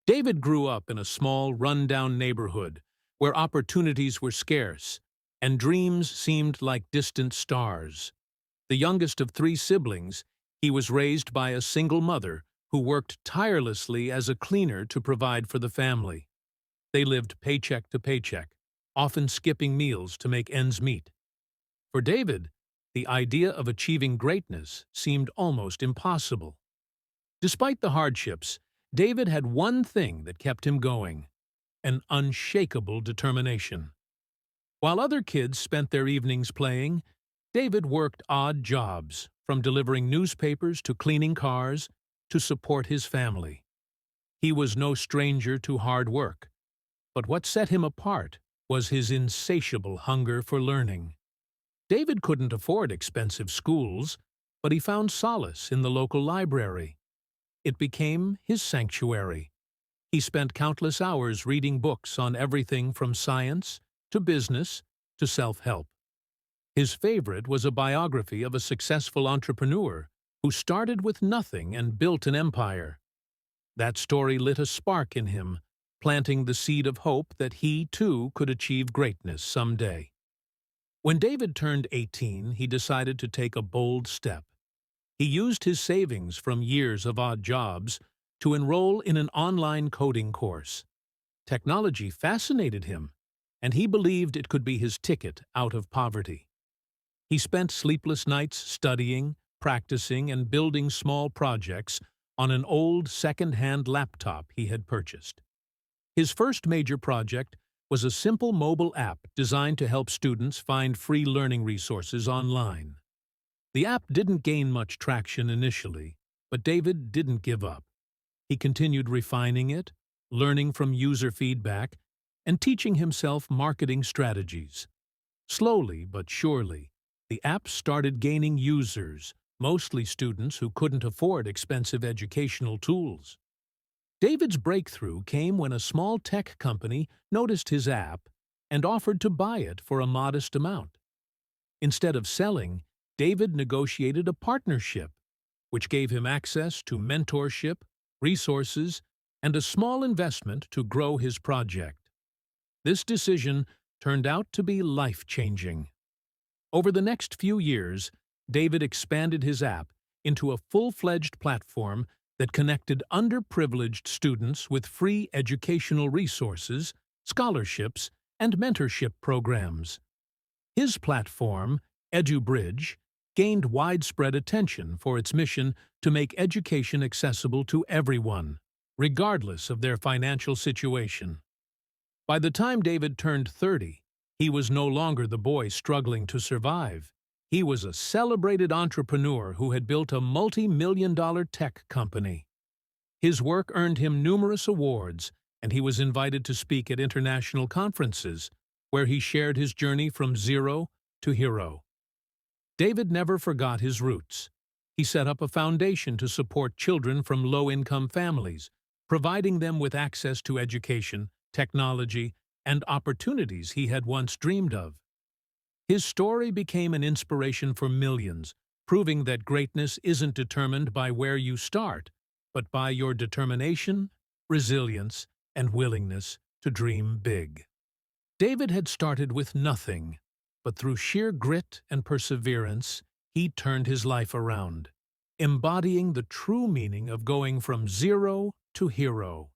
David grew up in a small, run-down neighborhood where opportunities were scarce and dreams seemed like distant stars. The youngest of three siblings, he was raised by a single mother who worked tirelessly as a cleaner to provide for the family. They lived paycheck to paycheck, often skipping meals to make ends meet. For David, the idea of achieving greatness seemed almost impossible. Despite the hardships, David had one thing that kept him going: an unshakable determination. While other kids spent their evenings playing, David worked odd jobs, from delivering newspapers to cleaning cars, to support his family. He was no stranger to hard work, but what set him apart was his insatiable hunger for learning. David couldn't afford expensive schools, but he found solace in the local library. It became his sanctuary. He spent countless hours reading books on everything from science to business to self-help. His favorite was a biography of a successful entrepreneur who started with nothing and built an empire. That story lit a spark in him, planting the seed of hope that he, too, could achieve greatness someday. When David turned 18, he decided to take a bold step. He used his savings from years of odd jobs to enroll in an online coding course. Technology fascinated him, and he believed it could be his ticket out of poverty. He spent sleepless nights studying, practicing, and building small projects on an old second-hand laptop he had purchased. His first major project was a simple mobile app designed to help students find free learning resources online. The app didn't gain much traction initially, but David didn't give up. He continued refining it, learning from user feedback, and teaching himself marketing strategies. Slowly but surely, the app started gaining users, mostly students who couldn't afford expensive educational tools. David's breakthrough came when a small tech company noticed his app and offered to buy it for a modest amount. Instead of selling, David negotiated a partnership, which gave him access to mentorship, resources, and a small investment to grow his project. This decision turned out to be life-changing. Over the next few years, David expanded his app into a full-fledged platform that connected underprivileged students with free educational resources, scholarships, and mentorship programs. His platform, EduBridge, gained widespread attention for its mission to make education accessible to everyone, regardless of their financial situation. By the time David turned 30, he was no longer the boy struggling to survive. He was a celebrated entrepreneur who had built a multi-million-dollar tech company. His work earned him numerous awards, and he was invited to speak at international conferences, where he shared his journey from zero to hero. David never forgot his roots. He set up a foundation to support children from low-income families, providing them with access to education, technology, and opportunities he had once dreamed of. His story became an inspiration for millions, proving that greatness isn't determined by where you start, but by your determination, resilience, and willingness to dream big. David had started with nothing, but through sheer grit and perseverance, he turned his life around, embodying the true meaning of going from zero to hero.